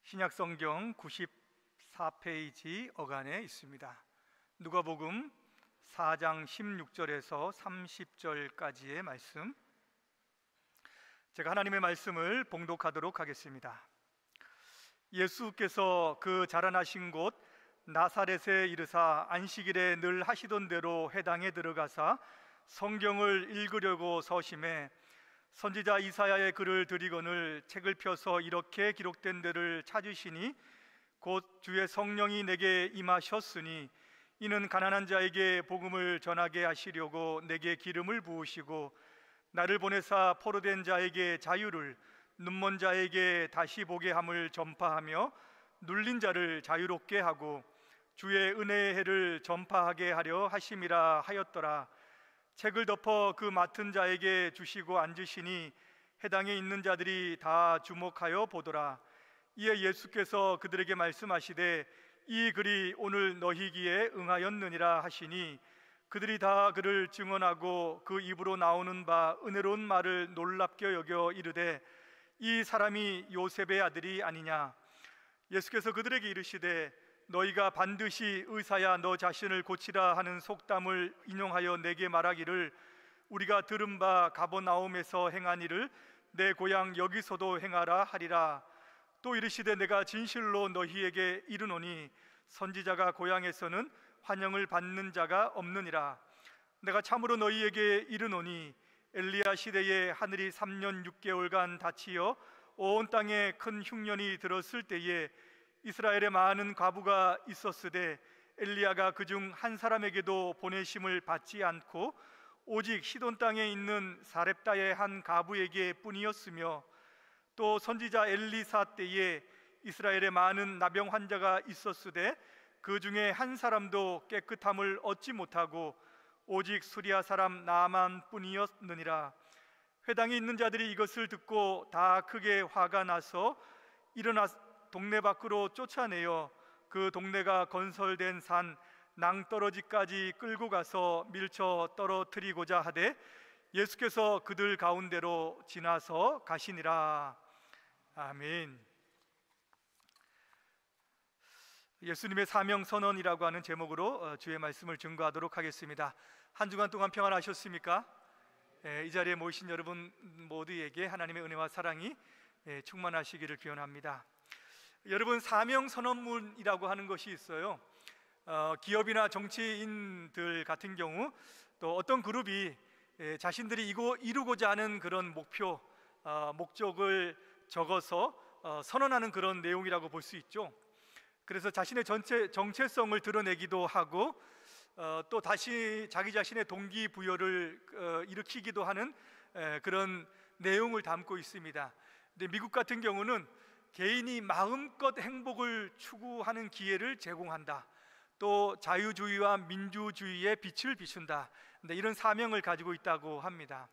신약성경 94페이지 어간에 있습니다. 누가복음 4장 16절에서 30절까지의 말씀, 제가 하나님의 말씀을 봉독하도록 하겠습니다. 예수께서 그 자라나신 곳 나사렛에 이르사 안식일에 늘 하시던 대로 회당에 들어가사 성경을 읽으려고 서심해 선지자 이사야의 글을 들이거늘 책을 펴서 이렇게 기록된 데를 찾으시니 곧 주의 성령이 내게 임하셨으니 이는 가난한 자에게 복음을 전하게 하시려고 내게 기름을 부으시고 나를 보내사 포로된 자에게 자유를, 눈먼 자에게 다시 보게 함을 전파하며 눌린 자를 자유롭게 하고 주의 은혜의 해를 전파하게 하려 하심이라 하였더라. 책을 덮어 그 맡은 자에게 주시고 앉으시니 회당에 있는 자들이 다 주목하여 보더라. 이에 예수께서 그들에게 말씀하시되 이 글이 오늘 너희 귀에 응하였느니라 하시니 그들이 다 그를 증언하고 그 입으로 나오는 바 은혜로운 말을 놀랍게 여겨 이르되 이 사람이 요셉의 아들이 아니냐. 예수께서 그들에게 이르시되 너희가 반드시 의사야 너 자신을 고치라 하는 속담을 인용하여 내게 말하기를 우리가 들은 바 가버나움에서 행한 일을 내 고향 여기서도 행하라 하리라. 또 이르시되 내가 진실로 너희에게 이르노니 선지자가 고향에서는 환영을 받는 자가 없느니라. 내가 참으로 너희에게 이르노니 엘리야 시대에 하늘이 3년 6개월간 닫히어 온 땅에 큰 흉년이 들었을 때에 이스라엘에 많은 과부가 있었으되 엘리야가 그중 한 사람에게도 보내심을 받지 않고 오직 시돈 땅에 있는 사렙다의 한 과부에게 뿐이었으며 또 선지자 엘리사 때에 이스라엘에 많은 나병 환자가 있었으되 그 중에 한 사람도 깨끗함을 얻지 못하고 오직 수리아 사람 나만 뿐이었느니라. 회당에 있는 자들이 이것을 듣고 다 크게 화가 나서 일어나 동네 밖으로 쫓아내어 그 동네가 건설된 산 낭떠러지까지 끌고 가서 밀쳐 떨어뜨리고자 하되 예수께서 그들 가운데로 지나서 가시니라. 아멘. 예수님의 사명 선언이라고 하는 제목으로 주의 말씀을 증거하도록 하겠습니다. 한 주간 동안 평안하셨습니까? 이 자리에 모이신 여러분 모두에게 하나님의 은혜와 사랑이 충만하시기를 기원합니다. 여러분, 사명 선언문이라고 하는 것이 있어요. 기업이나 정치인들 같은 경우 또 어떤 그룹이 자신들이 이루고자 하는 그런 목표, 목적을 적어서 선언하는 그런 내용이라고 볼 수 있죠. 그래서 자신의 전체 정체성을 드러내기도 하고 또 다시 자기 자신의 동기부여를 일으키기도 하는 그런 내용을 담고 있습니다. 근데 미국 같은 경우는 개인이 마음껏 행복을 추구하는 기회를 제공한다, 또 자유주의와 민주주의의 빛을 비춘다, 이런 사명을 가지고 있다고 합니다.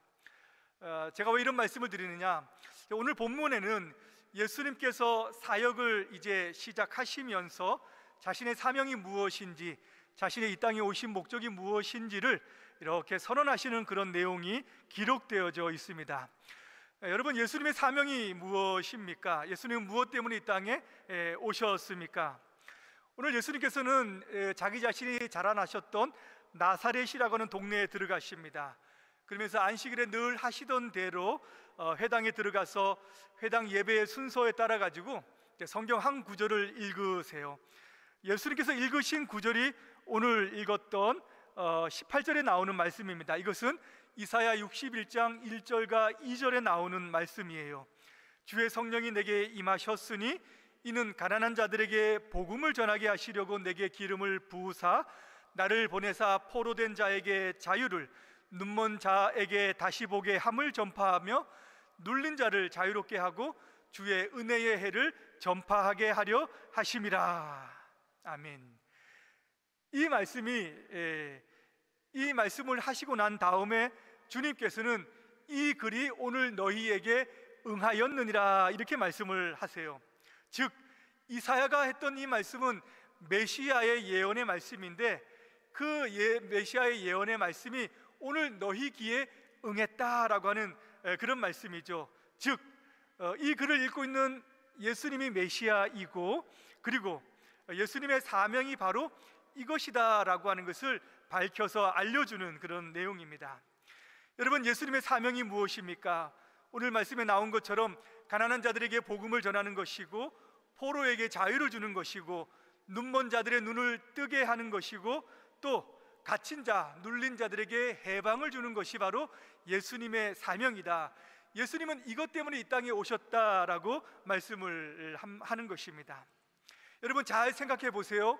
제가 왜 이런 말씀을 드리느냐, 오늘 본문에는 예수님께서 사역을 이제 시작하시면서 자신의 사명이 무엇인지, 자신의 이 땅에 오신 목적이 무엇인지를 이렇게 선언하시는 그런 내용이 기록되어져 있습니다. 여러분, 예수님의 사명이 무엇입니까? 예수님은 무엇 때문에 이 땅에 오셨습니까? 오늘 예수님께서는 자기 자신이 자라나셨던 나사렛이라고 하는 동네에 들어가십니다. 그러면서 안식일에 늘 하시던 대로 회당에 들어가서 회당 예배의 순서에 따라 가지고 성경 한 구절을 읽으세요. 예수님께서 읽으신 구절이 오늘 읽었던 18절에 나오는 말씀입니다. 이것은 이사야 61장 1절과 2절에 나오는 말씀이에요. 주의 성령이 내게 임하셨으니 이는 가난한 자들에게 복음을 전하게 하시려고 내게 기름을 부으사 나를 보내사 포로된 자에게 자유를, 눈먼 자에게 다시 보게 함을 전파하며 눌린 자를 자유롭게 하고 주의 은혜의 해를 전파하게 하려 하심이라. 아멘. 이 말씀을 하시고 난 다음에 주님께서는 이 글이 오늘 너희에게 응하였느니라 이렇게 말씀을 하세요. 즉 이사야가 했던 이 말씀은 메시아의 예언의 말씀인데 그 메시아의 예언의 말씀이 오늘 너희 귀에 응했다라고 하는 그런 말씀이죠. 즉 이 글을 읽고 있는 예수님이 메시아이고, 그리고 예수님의 사명이 바로 이것이다라고 하는 것을 밝혀서 알려주는 그런 내용입니다. 여러분, 예수님의 사명이 무엇입니까? 오늘 말씀에 나온 것처럼 가난한 자들에게 복음을 전하는 것이고, 포로에게 자유를 주는 것이고, 눈먼 자들의 눈을 뜨게 하는 것이고, 또 갇힌 자, 눌린 자들에게 해방을 주는 것이 바로 예수님의 사명이다. 예수님은 이것 때문에 이 땅에 오셨다라고 말씀을 하는 것입니다. 여러분, 잘 생각해 보세요.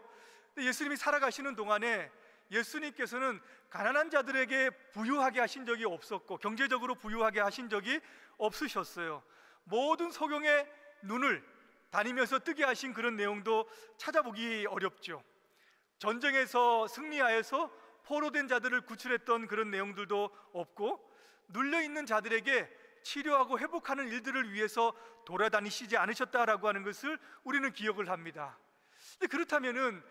예수님이 살아가시는 동안에 예수님께서는 가난한 자들에게 부유하게 하신 적이 없었고, 경제적으로 부유하게 하신 적이 없으셨어요. 모든 소경의 눈을 다니면서 뜨게 하신 그런 내용도 찾아보기 어렵죠. 전쟁에서 승리하여서 포로된 자들을 구출했던 그런 내용들도 없고, 눌려있는 자들에게 치료하고 회복하는 일들을 위해서 돌아다니시지 않으셨다라고 하는 것을 우리는 기억을 합니다. 그렇다면은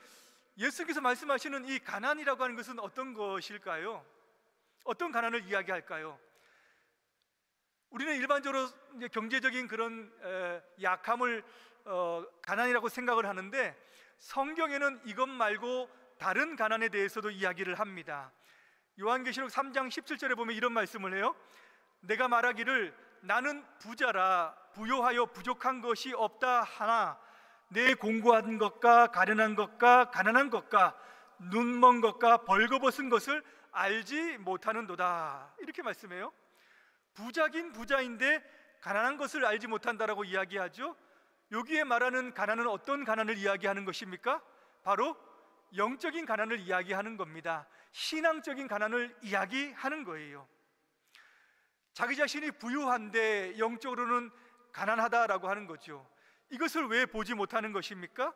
예수께서 말씀하시는 이 가난이라고 하는 것은 어떤 것일까요? 어떤 가난을 이야기할까요? 우리는 일반적으로 이제 경제적인 그런 약함을 가난이라고 생각을 하는데, 성경에는 이것 말고 다른 가난에 대해서도 이야기를 합니다. 요한계시록 3장 17절에 보면 이런 말씀을 해요. 내가 말하기를 나는 부자라 부요하여 부족한 것이 없다 하나 내 공고한 것과 가련한 것과 가난한 것과 눈먼 것과 벌거벗은 것을 알지 못하는도다, 이렇게 말씀해요. 부자긴 부자인데 가난한 것을 알지 못한다라고 이야기하죠. 여기에 말하는 가난은 어떤 가난을 이야기하는 것입니까? 바로 영적인 가난을 이야기하는 겁니다. 신앙적인 가난을 이야기하는 거예요. 자기 자신이 부유한데 영적으로는 가난하다라고 하는 거죠. 이것을 왜 보지 못하는 것입니까?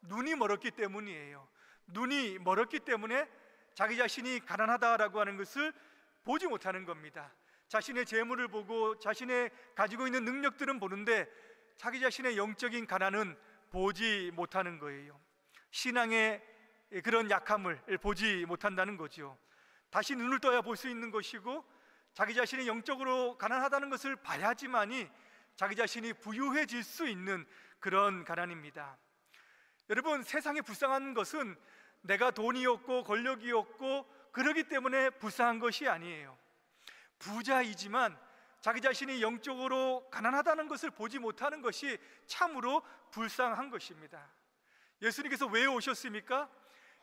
눈이 멀었기 때문이에요. 눈이 멀었기 때문에 자기 자신이 가난하다라고 하는 것을 보지 못하는 겁니다. 자신의 재물을 보고 자신의 가지고 있는 능력들은 보는데 자기 자신의 영적인 가난은 보지 못하는 거예요. 신앙의 그런 약함을 보지 못한다는 거죠. 다시 눈을 떠야 볼 수 있는 것이고, 자기 자신이 영적으로 가난하다는 것을 봐야지만이 자기 자신이 부유해질 수 있는 그런 가난입니다. 여러분, 세상에 불쌍한 것은 내가 돈이 없고 권력이 없고 그러기 때문에 불쌍한 것이 아니에요. 부자이지만 자기 자신이 영적으로 가난하다는 것을 보지 못하는 것이 참으로 불쌍한 것입니다. 예수님께서 왜 오셨습니까?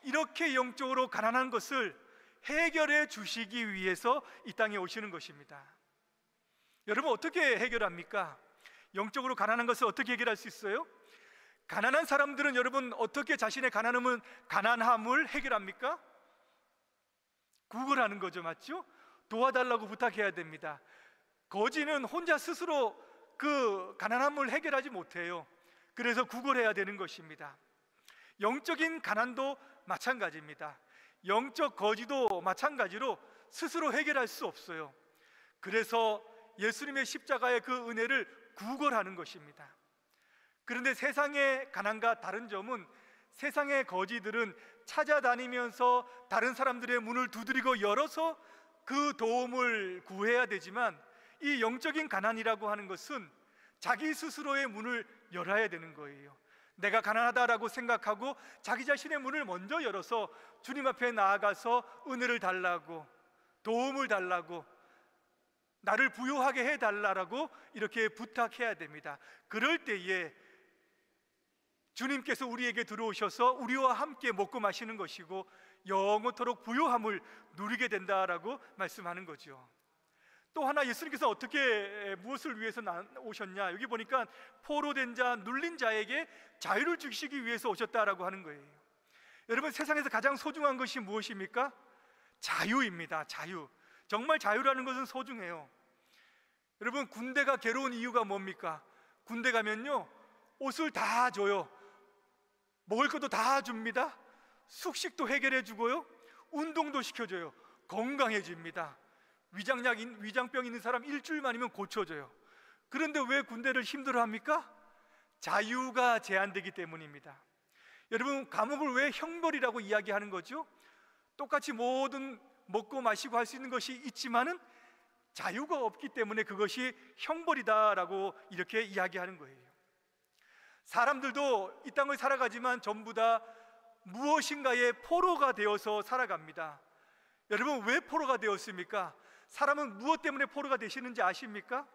이렇게 영적으로 가난한 것을 해결해 주시기 위해서 이 땅에 오시는 것입니다. 여러분, 어떻게 해결합니까? 영적으로 가난한 것을 어떻게 해결할 수 있어요? 가난한 사람들은 여러분 어떻게 자신의 가난함을 해결합니까? 구걸하는 거죠, 맞죠? 도와달라고 부탁해야 됩니다. 거지는 혼자 스스로 그 가난함을 해결하지 못해요. 그래서 구걸해야 되는 것입니다. 영적인 가난도 마찬가지입니다. 영적 거지도 마찬가지로 스스로 해결할 수 없어요. 그래서 예수님의 십자가의 그 은혜를 구걸하는 것입니다. 그런데 세상의 가난과 다른 점은, 세상의 거지들은 찾아다니면서 다른 사람들의 문을 두드리고 열어서 그 도움을 구해야 되지만, 이 영적인 가난이라고 하는 것은 자기 스스로의 문을 열어야 되는 거예요. 내가 가난하다라고 생각하고 자기 자신의 문을 먼저 열어서 주님 앞에 나아가서 은혜를 달라고, 도움을 달라고, 나를 부유하게 해달라고 이렇게 부탁해야 됩니다. 그럴 때에 주님께서 우리에게 들어오셔서 우리와 함께 먹고 마시는 것이고 영원토록 부유함을 누리게 된다라고 말씀하는 거죠. 또 하나, 예수님께서 어떻게 무엇을 위해서 오셨냐? 여기 보니까 포로된 자, 눌린 자에게 자유를 주시기 위해서 오셨다라고 하는 거예요. 여러분, 세상에서 가장 소중한 것이 무엇입니까? 자유입니다. 자유. 정말 자유라는 것은 소중해요. 여러분, 군대가 괴로운 이유가 뭡니까? 군대 가면요, 옷을 다 줘요. 먹을 것도 다 줍니다. 숙식도 해결해 주고요, 운동도 시켜줘요. 건강해집니다. 위장병 있는 사람 일주일만이면 고쳐져요. 그런데 왜 군대를 힘들어합니까? 자유가 제한되기 때문입니다. 여러분, 감옥을 왜 형벌이라고 이야기하는 거죠? 똑같이 모든 먹고 마시고 할 수 있는 것이 있지만은 자유가 없기 때문에 그것이 형벌이다라고 이렇게 이야기하는 거예요. 사람들도 이 땅을 살아가지만 전부 다 무엇인가의 포로가 되어서 살아갑니다. 여러분, 왜 포로가 되었습니까? 사람은 무엇 때문에 포로가 되시는지 아십니까?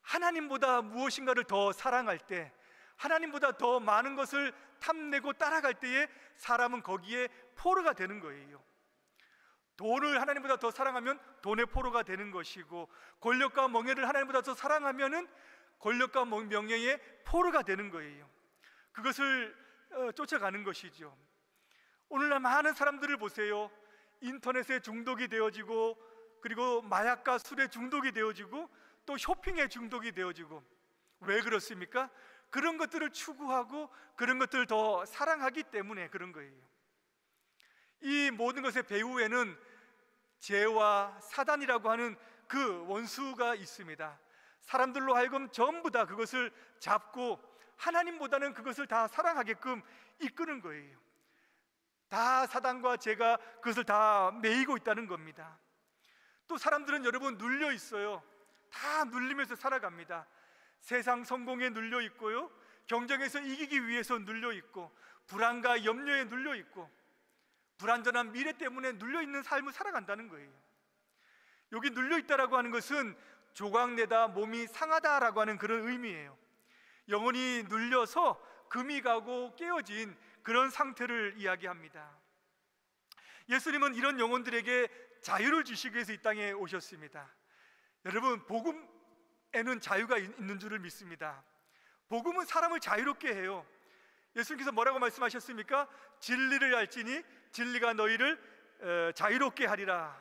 하나님보다 무엇인가를 더 사랑할 때, 하나님보다 더 많은 것을 탐내고 따라갈 때에 사람은 거기에 포로가 되는 거예요. 돈을 하나님보다 더 사랑하면 돈의 포로가 되는 것이고, 권력과 명예를 하나님보다 더 사랑하면은 권력과 명예의 포로가 되는 거예요. 그것을 쫓아가는 것이죠. 오늘날 많은 사람들을 보세요. 인터넷에 중독이 되어지고, 그리고 마약과 술에 중독이 되어지고, 또 쇼핑에 중독이 되어지고. 왜 그렇습니까? 그런 것들을 추구하고 그런 것들을 더 사랑하기 때문에 그런 거예요. 이 모든 것의 배후에는 죄와 사단이라고 하는 그 원수가 있습니다. 사람들로 하여금 전부 다 그것을 잡고 하나님보다는 그것을 다 사랑하게끔 이끄는 거예요. 다 사단과 죄가 그것을 다 매이고 있다는 겁니다. 또 사람들은 여러분 눌려 있어요. 다 눌리면서 살아갑니다. 세상 성공에 눌려 있고요, 경쟁에서 이기기 위해서 눌려 있고, 불안과 염려에 눌려 있고, 불안전한 미래 때문에 눌려 있는 삶을 살아간다는 거예요. 여기 눌려 있다라고 하는 것은 조각내다 몸이 상하다라고 하는 그런 의미예요. 영혼이 눌려서 금이 가고 깨어진 그런 상태를 이야기합니다. 예수님은 이런 영혼들에게 자유를 주시기 위해서 이 땅에 오셨습니다. 여러분, 복음에는 자유가 있는 줄을 믿습니다. 복음은 사람을 자유롭게 해요. 예수님께서 뭐라고 말씀하셨습니까? 진리를 알지니 진리가 너희를 자유롭게 하리라.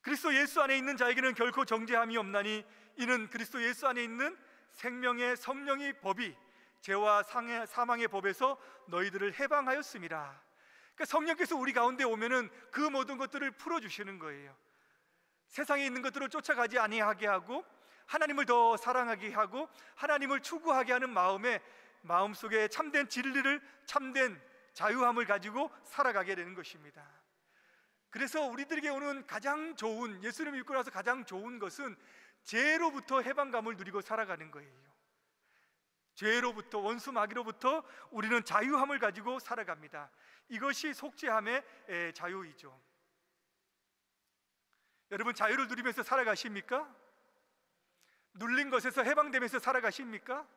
그리스도 예수 안에 있는 자에게는 결코 정죄함이 없나니 이는 그리스도 예수 안에 있는 생명의 성령의 법이 죄와 사망의 법에서 너희들을 해방하였습니다. 그러니까 성령께서 우리 가운데 오면은 그 모든 것들을 풀어주시는 거예요. 세상에 있는 것들을 쫓아가지 아니하게 하고, 하나님을 더 사랑하게 하고, 하나님을 추구하게 하는 마음속에 참된 진리를, 참된 자유함을 가지고 살아가게 되는 것입니다. 그래서 우리들에게 오는 가장 좋은, 예수님을 믿고 나서 가장 좋은 것은 죄로부터 해방감을 누리고 살아가는 거예요. 죄로부터, 원수 마귀로부터 우리는 자유함을 가지고 살아갑니다. 이것이 속죄함의 자유이죠. 여러분, 자유를 누리면서 살아가십니까? 눌린 것에서 해방되면서 살아가십니까?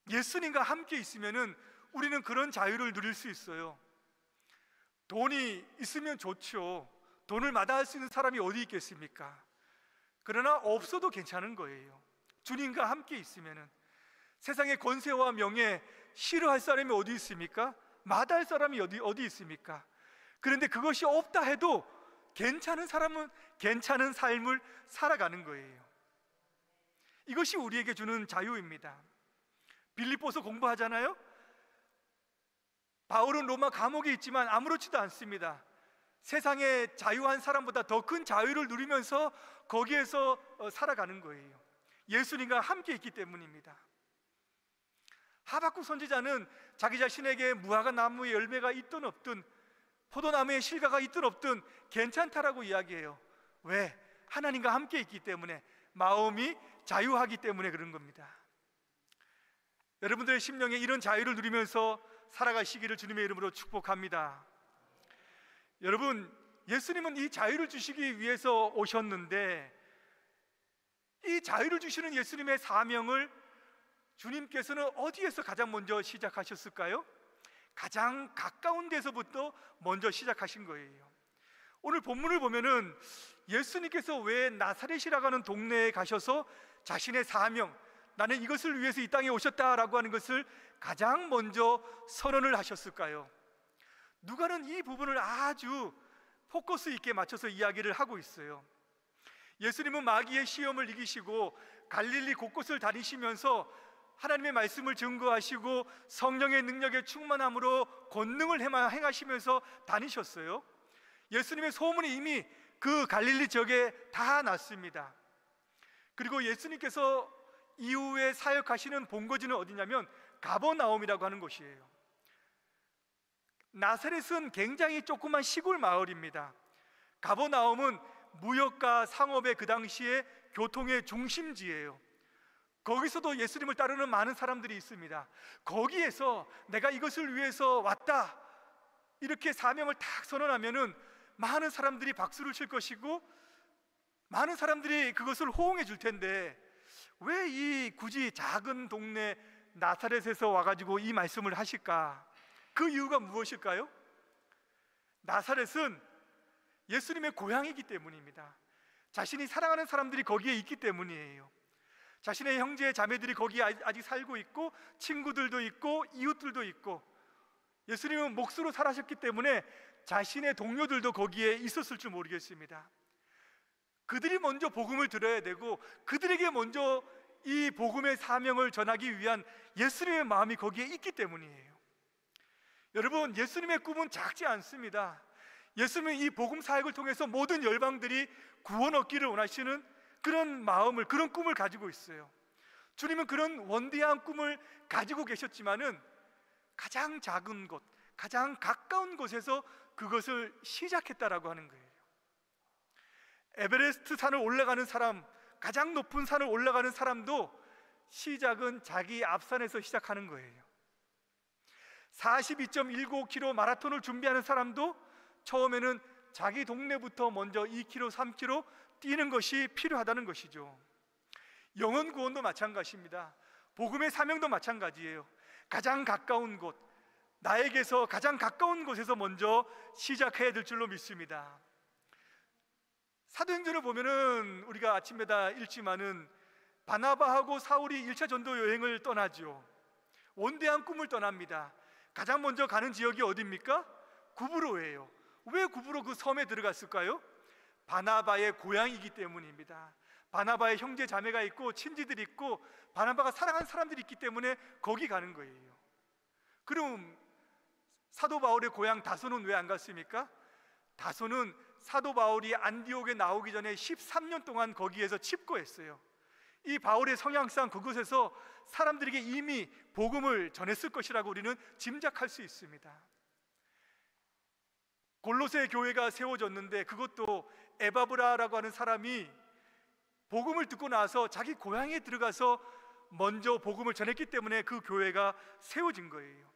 예수님과 함께 있으면은 우리는 그런 자유를 누릴 수 있어요. 돈이 있으면 좋죠. 돈을 마다할 수 있는 사람이 어디 있겠습니까? 그러나 없어도 괜찮은 거예요. 주님과 함께 있으면은. 세상의 권세와 명예 싫어할 사람이 어디 있습니까? 마다할 사람이 어디 있습니까? 그런데 그것이 없다 해도 괜찮은 사람은 괜찮은 삶을 살아가는 거예요. 이것이 우리에게 주는 자유입니다. 빌립보서 공부하잖아요. 바울은 로마 감옥에 있지만 아무렇지도 않습니다. 세상에 자유한 사람보다 더 큰 자유를 누리면서 거기에서 살아가는 거예요. 예수님과 함께 있기 때문입니다. 하박국 선지자는 자기 자신에게 무화과 나무의 열매가 있든 없든, 포도나무의 실과가 있든 없든 괜찮다라고 이야기해요. 왜? 하나님과 함께 있기 때문에, 마음이 자유하기 때문에 그런 겁니다. 여러분들의 심령에 이런 자유를 누리면서 살아가시기를 주님의 이름으로 축복합니다. 여러분, 예수님은 이 자유를 주시기 위해서 오셨는데, 이 자유를 주시는 예수님의 사명을 주님께서는 어디에서 가장 먼저 시작하셨을까요? 가장 가까운 데서부터 먼저 시작하신 거예요. 오늘 본문을 보면은 예수님께서 왜 나사렛이라고 하는 동네에 가셔서 자신의 사명, 나는 이것을 위해서 이 땅에 오셨다라고 하는 것을 가장 먼저 선언을 하셨을까요? 누가는 이 부분을 아주 포커스 있게 맞춰서 이야기를 하고 있어요. 예수님은 마귀의 시험을 이기시고 갈릴리 곳곳을 다니시면서 하나님의 말씀을 증거하시고 성령의 능력에 충만함으로 권능을 행하시면서 다니셨어요. 예수님의 소문이 이미 그 갈릴리 지역에 다 났습니다. 그리고 예수님께서 이후에 사역하시는 본거지는 어디냐면 가버나움이라고 하는 곳이에요. 나사렛은 굉장히 조그만 시골 마을입니다. 가버나움은 무역과 상업의 그 당시에 교통의 중심지예요. 거기서도 예수님을 따르는 많은 사람들이 있습니다. 거기에서 내가 이것을 위해서 왔다 이렇게 사명을 딱 선언하면은 많은 사람들이 박수를 칠 것이고 많은 사람들이 그것을 호응해 줄 텐데, 왜 이 굳이 작은 동네 나사렛에서 와가지고 이 말씀을 하실까? 그 이유가 무엇일까요? 나사렛은 예수님의 고향이기 때문입니다. 자신이 사랑하는 사람들이 거기에 있기 때문이에요. 자신의 형제 자매들이 거기에 아직 살고 있고, 친구들도 있고 이웃들도 있고, 예수님은 몫으로 살아셨기 때문에 자신의 동료들도 거기에 있었을 줄 모르겠습니다. 그들이 먼저 복음을 들어야 되고, 그들에게 먼저 이 복음의 사명을 전하기 위한 예수님의 마음이 거기에 있기 때문이에요. 여러분, 예수님의 꿈은 작지 않습니다. 예수님은 이 복음 사역을 통해서 모든 열방들이 구원 얻기를 원하시는 그런 마음을, 그런 꿈을 가지고 있어요. 주님은 그런 원대한 꿈을 가지고 계셨지만은 가장 작은 곳, 가장 가까운 곳에서 그것을 시작했다라고 하는 거예요. 에베레스트 산을 올라가는 사람, 가장 높은 산을 올라가는 사람도 시작은 자기 앞산에서 시작하는 거예요. 42.195km 마라톤을 준비하는 사람도 처음에는 자기 동네부터 먼저 2km, 3km 뛰는 것이 필요하다는 것이죠. 영혼 구원도 마찬가지입니다. 복음의 사명도 마찬가지예요. 가장 가까운 곳, 나에게서 가장 가까운 곳에서 먼저 시작해야 될 줄로 믿습니다. 사도행전을 보면은 우리가 아침마다 읽지만은 바나바하고 사울이 1차 전도 여행을 떠나죠. 원대한 꿈을 떠납니다. 가장 먼저 가는 지역이 어디입니까? 구브로예요. 왜 구브로 그 섬에 들어갔을까요? 바나바의 고향이기 때문입니다. 바나바의 형제 자매가 있고 친지들이 있고 바나바가 사랑하는 사람들이 있기 때문에 거기 가는 거예요. 그럼 사도 바울의 고향 다소는 왜 안 갔습니까? 다소는 사도 바울이 안디옥에 나오기 전에 13년 동안 거기에서 칩거했어요. 이 바울의 성향상 그곳에서 사람들에게 이미 복음을 전했을 것이라고 우리는 짐작할 수 있습니다. 골로새 교회가 세워졌는데 그것도 에바브라라고 하는 사람이 복음을 듣고 나서 자기 고향에 들어가서 먼저 복음을 전했기 때문에 그 교회가 세워진 거예요.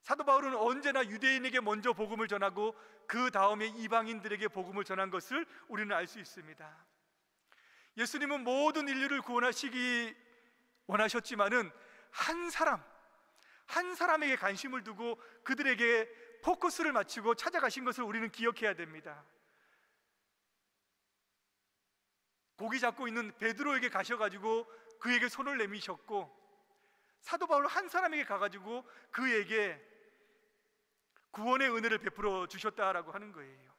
사도 바울은 언제나 유대인에게 먼저 복음을 전하고 그 다음에 이방인들에게 복음을 전한 것을 우리는 알 수 있습니다. 예수님은 모든 인류를 구원하시기 원하셨지만은 한 사람에게 관심을 두고 그들에게 포커스를 맞추고 찾아가신 것을 우리는 기억해야 됩니다. 고기 잡고 있는 베드로에게 가셔가지고 그에게 손을 내미셨고, 사도 바울 한 사람에게 가가지고 그에게 구원의 은혜를 베풀어 주셨다라고 하는 거예요.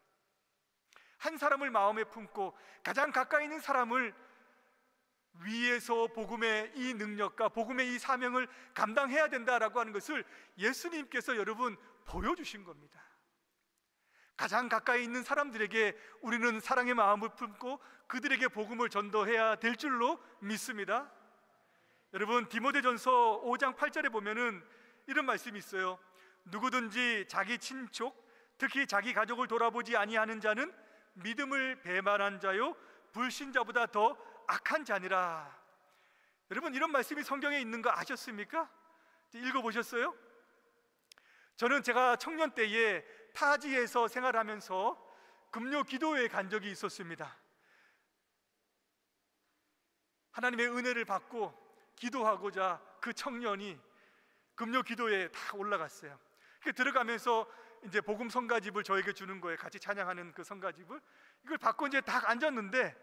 한 사람을 마음에 품고 가장 가까이 있는 사람을 위에서 복음의 이 능력과 복음의 이 사명을 감당해야 된다라고 하는 것을 예수님께서 여러분 보여주신 겁니다. 가장 가까이 있는 사람들에게 우리는 사랑의 마음을 품고 그들에게 복음을 전도해야 될 줄로 믿습니다. 여러분, 디모데전서 5장 8절에 보면은 이런 말씀이 있어요. 누구든지 자기 친족, 특히 자기 가족을 돌아보지 아니하는 자는 믿음을 배반한 자요 불신자보다 더 악한 자니라. 여러분, 이런 말씀이 성경에 있는 거 아셨습니까? 읽어보셨어요? 저는 제가 청년 때에 타지에서 생활하면서 금요 기도회에 간 적이 있었습니다. 하나님의 은혜를 받고 기도하고자 그 청년이 금요 기도회에 다 올라갔어요. 들어가면서 이제 복음 성가집을 저에게 주는 거예요. 같이 찬양하는 그 성가집을. 이걸 받고 이제 딱 앉았는데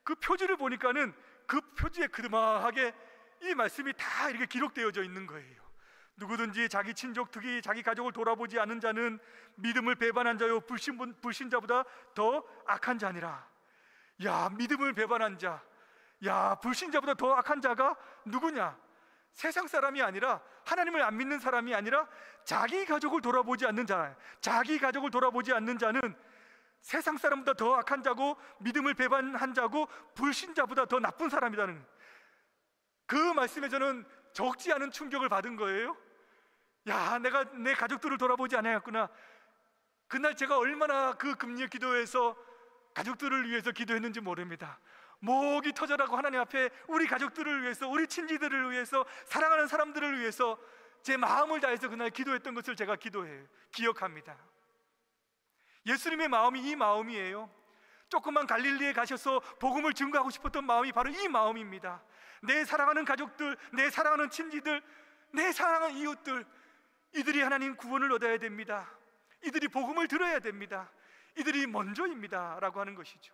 그 표지를 보니까는 그 표지에 그드마하게 이 말씀이 다 이렇게 기록되어져 있는 거예요. 누구든지 자기 친족, 특히 자기 가족을 돌아보지 않은 자는 믿음을 배반한 자요 불신자보다 더 악한 자니라. 야, 믿음을 배반한 자, 야, 불신자보다 더 악한 자가 누구냐? 세상 사람이 아니라, 하나님을 안 믿는 사람이 아니라 자기 가족을 돌아보지 않는 자, 자기 가족을 돌아보지 않는 자는 세상 사람보다 더 악한 자고 믿음을 배반한 자고 불신자보다 더 나쁜 사람이라는, 그 말씀에 저는 적지 않은 충격을 받은 거예요. 야, 내가 내 가족들을 돌아보지 않았구나. 그날 제가 얼마나 그 금요 기도에서 가족들을 위해서 기도했는지 모릅니다. 목이 터져라고 하나님 앞에 우리 가족들을 위해서, 우리 친지들을 위해서, 사랑하는 사람들을 위해서 제 마음을 다해서 그날 기도했던 것을 제가 기억합니다. 예수님의 마음이 이 마음이에요. 조그만 갈릴리에 가셔서 복음을 증거하고 싶었던 마음이 바로 이 마음입니다. 내 사랑하는 가족들, 내 사랑하는 친지들, 내 사랑하는 이웃들, 이들이 하나님 구원을 얻어야 됩니다. 이들이 복음을 들어야 됩니다. 이들이 먼저입니다 라고 하는 것이죠.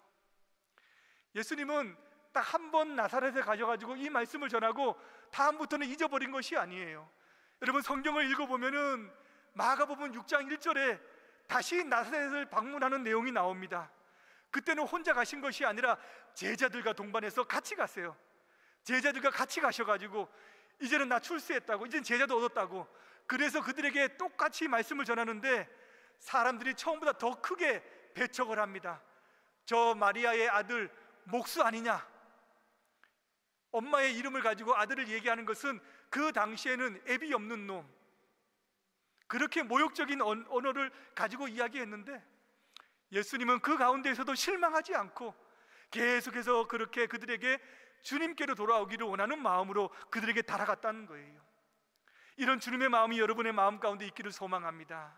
예수님은 딱 한 번 나사렛에 가셔가지고 이 말씀을 전하고 다음부터는 잊어버린 것이 아니에요. 여러분, 성경을 읽어보면은 마가복음 6장 1절에 다시 나사렛을 방문하는 내용이 나옵니다. 그때는 혼자 가신 것이 아니라 제자들과 동반해서 같이 갔어요. 제자들과 같이 가셔가지고 이제는 나 출세했다고, 이제는 제자도 얻었다고, 그래서 그들에게 똑같이 말씀을 전하는데 사람들이 처음보다 더 크게 배척을 합니다. 저 마리아의 아들 목수 아니냐? 엄마의 이름을 가지고 아들을 얘기하는 것은 그 당시에는 애비 없는 놈, 그렇게 모욕적인 언어를 가지고 이야기했는데 예수님은 그 가운데에서도 실망하지 않고 계속해서 그렇게 그들에게 주님께로 돌아오기를 원하는 마음으로 그들에게 달아갔다는 거예요. 이런 주님의 마음이 여러분의 마음 가운데 있기를 소망합니다.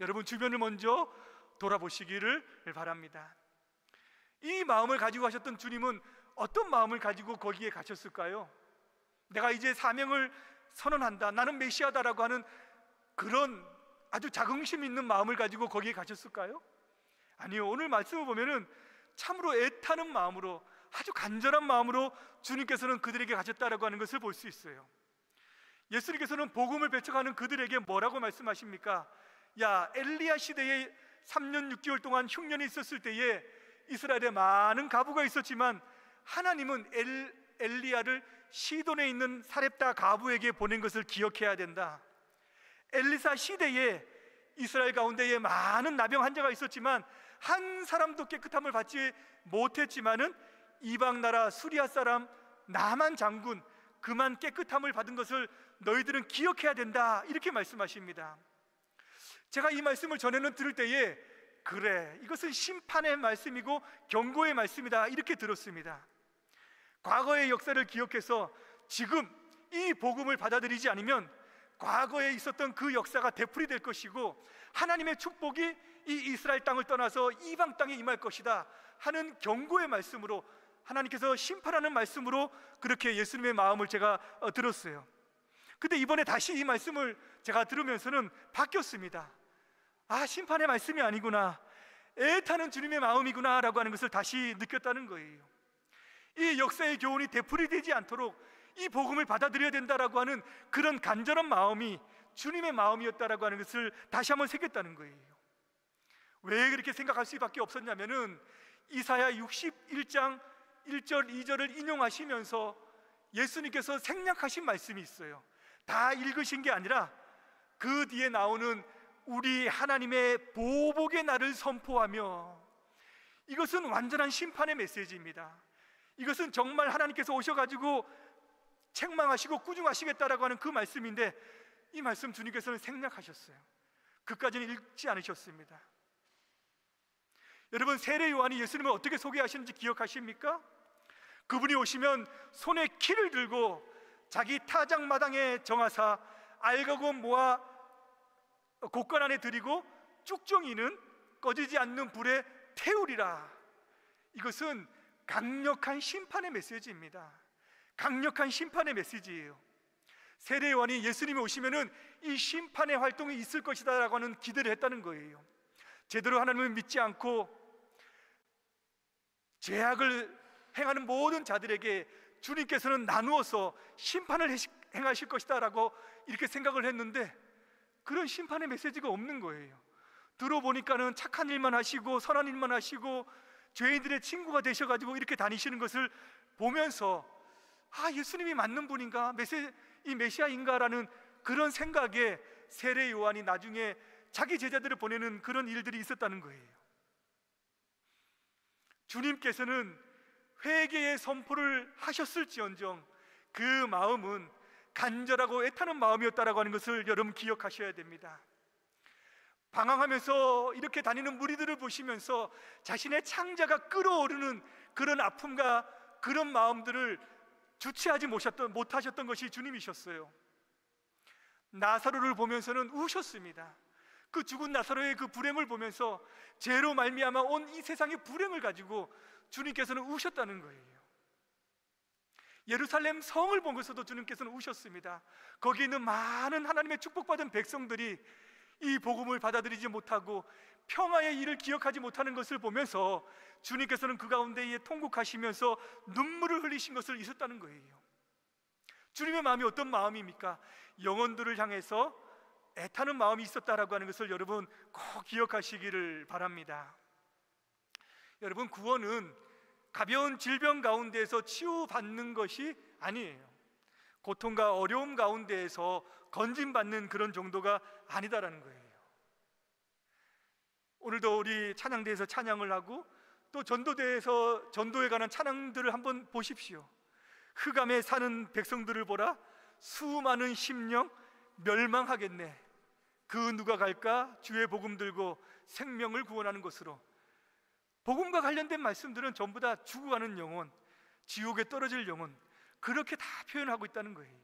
여러분, 주변을 먼저 돌아보시기를 바랍니다. 이 마음을 가지고 가셨던 주님은 어떤 마음을 가지고 거기에 가셨을까요? 내가 이제 사명을 선언한다, 나는 메시아다라고 하는 그런 아주 자긍심 있는 마음을 가지고 거기에 가셨을까요? 아니요. 오늘 말씀을 보면은 참으로 애타는 마음으로, 아주 간절한 마음으로 주님께서는 그들에게 가셨다라고 하는 것을 볼 수 있어요. 예수님께서는 복음을 배척하는 그들에게 뭐라고 말씀하십니까? 야, 엘리야 시대에 3년 6개월 동안 흉년이 있었을 때에 이스라엘에 많은 가부가 있었지만 하나님은 엘리야를 시돈에 있는 사렙다 가부에게 보낸 것을 기억해야 된다. 엘리사 시대에 이스라엘 가운데에 많은 나병 환자가 있었지만 한 사람도 깨끗함을 받지 못했지만은 이방 나라 수리아 사람 나만 장군 그만 깨끗함을 받은 것을 너희들은 기억해야 된다, 이렇게 말씀하십니다. 제가 이 말씀을 전에는 들을 때에 그래, 이것은 심판의 말씀이고 경고의 말씀이다, 이렇게 들었습니다. 과거의 역사를 기억해서 지금 이 복음을 받아들이지 않으면 과거에 있었던 그 역사가 되풀이될 것이고 하나님의 축복이 이 이스라엘 땅을 떠나서 이방 땅에 임할 것이다 하는 경고의 말씀으로, 하나님께서 심판하는 말씀으로 그렇게 예수님의 마음을 제가 들었어요. 근데 이번에 다시 이 말씀을 제가 들으면서는 바뀌었습니다. 아, 심판의 말씀이 아니구나, 애타는 주님의 마음이구나 라고 하는 것을 다시 느꼈다는 거예요. 이 역사의 교훈이 되풀이되지 않도록 이 복음을 받아들여야 된다라고 하는 그런 간절한 마음이 주님의 마음이었다라고 하는 것을 다시 한번 새겼다는 거예요. 왜 그렇게 생각할 수밖에 없었냐면은 이사야 61장 1절 2절을 인용하시면서 예수님께서 생략하신 말씀이 있어요. 다 읽으신 게 아니라 그 뒤에 나오는 우리 하나님의 보복의 날을 선포하며, 이것은 완전한 심판의 메시지입니다. 이것은 정말 하나님께서 오셔가지고 책망하시고 꾸중하시겠다라고 하는 그 말씀인데 이 말씀 주님께서는 생략하셨어요. 그까지는 읽지 않으셨습니다. 여러분, 세례 요한이 예수님을 어떻게 소개하시는지 기억하십니까? 그분이 오시면 손에 키를 들고 자기 타작마당에 정하사 알곡은 모아 곳간 안에 들이고 쭉정이는 꺼지지 않는 불에 태우리라. 이것은 강력한 심판의 메시지입니다. 강력한 심판의 메시지예요. 세례 요한이 예수님이 오시면은 이 심판의 활동이 있을 것이다 라고 하는 기대를 했다는 거예요. 제대로 하나님을 믿지 않고 죄악을 행하는 모든 자들에게 주님께서는 나누어서 심판을 행하실 것이다 라고 이렇게 생각을 했는데 그런 심판의 메시지가 없는 거예요. 들어보니까는 착한 일만 하시고 선한 일만 하시고 죄인들의 친구가 되셔가지고 이렇게 다니시는 것을 보면서 아, 예수님이 맞는 분인가, 이 메시아인가라는 그런 생각에 세례 요한이 나중에 자기 제자들을 보내는 그런 일들이 있었다는 거예요. 주님께서는 회개의 선포를 하셨을지언정 그 마음은 간절하고 애타는 마음이었다라고 하는 것을 여러분 기억하셔야 됩니다. 방황하면서 이렇게 다니는 무리들을 보시면서 자신의 창자가 끓어오르는 그런 아픔과 그런 마음들을 주체하지 못하셨던 것이 주님이셨어요. 나사로를 보면서는 우셨습니다. 그 죽은 나사로의 그 불행을 보면서 죄로 말미암아 온 이 세상의 불행을 가지고 주님께서는 우셨다는 거예요. 예루살렘 성을 보면서도 주님께서는 우셨습니다. 거기 있는 많은 하나님의 축복받은 백성들이 이 복음을 받아들이지 못하고 평화의 일을 기억하지 못하는 것을 보면서 주님께서는 그 가운데에 통곡하시면서 눈물을 흘리신 것을 있었다는 거예요. 주님의 마음이 어떤 마음입니까? 영혼들을 향해서 애타는 마음이 있었다라고 하는 것을 여러분 꼭 기억하시기를 바랍니다. 여러분, 구원은 가벼운 질병 가운데에서 치유받는 것이 아니에요. 고통과 어려움 가운데에서 건진받는 그런 정도가 아니다라는 거예요. 오늘도 우리 찬양대에서 찬양을 하고 또 전도대에서 전도에 관한 찬양들을 한번 보십시오. 흑암에 사는 백성들을 보라, 수많은 심령 멸망하겠네. 그 누가 갈까? 주의 복음 들고 생명을 구원하는 것으로. 복음과 관련된 말씀들은 전부 다 죽어가는 영혼, 지옥에 떨어질 영혼, 그렇게 다 표현하고 있다는 거예요.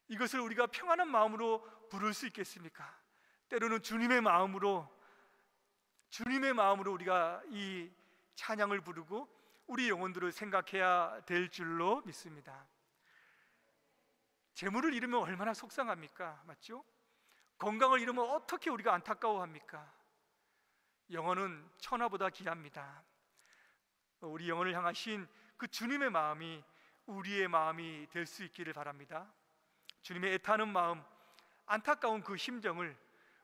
이것을 우리가 평안한 마음으로 부를 수 있겠습니까? 때로는 주님의 마음으로 우리가 이 찬양을 부르고 우리 영혼들을 생각해야 될 줄로 믿습니다. 재물을 잃으면 얼마나 속상합니까? 맞죠? 건강을 잃으면 어떻게 우리가 안타까워합니까? 영혼은 천하보다 귀합니다. 우리 영혼을 향하신 그 주님의 마음이 우리의 마음이 될 수 있기를 바랍니다. 주님의 애타는 마음, 안타까운 그 심정을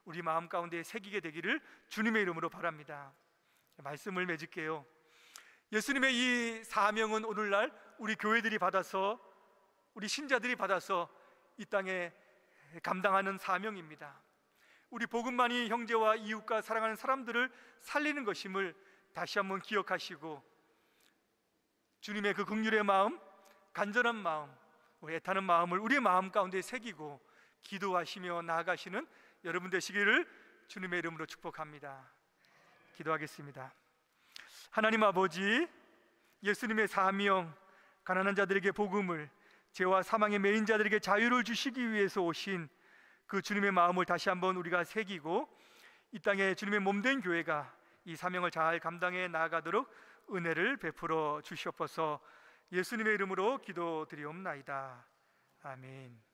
우리 마음 가운데 새기게 되기를 주님의 이름으로 바랍니다. 말씀을 맺을게요. 예수님의 이 사명은 오늘날 우리 교회들이 받아서, 우리 신자들이 받아서 이 땅에 감당하는 사명입니다. 우리 복음만이 형제와 이웃과 사랑하는 사람들을 살리는 것임을 다시 한번 기억하시고, 주님의 그 긍휼의 마음, 간절한 마음, 애타는 마음을 우리의 마음 가운데 새기고 기도하시며 나아가시는 여러분 되시기를 주님의 이름으로 축복합니다. 기도하겠습니다. 하나님 아버지, 예수님의 사명, 가난한 자들에게 복음을, 죄와 사망의 매인 자들에게 자유를 주시기 위해서 오신 그 주님의 마음을 다시 한번 우리가 새기고 이 땅에 주님의 몸된 교회가 이 사명을 잘 감당해 나아가도록 은혜를 베풀어 주시옵소서. 예수님의 이름으로 기도드리옵나이다. 아멘.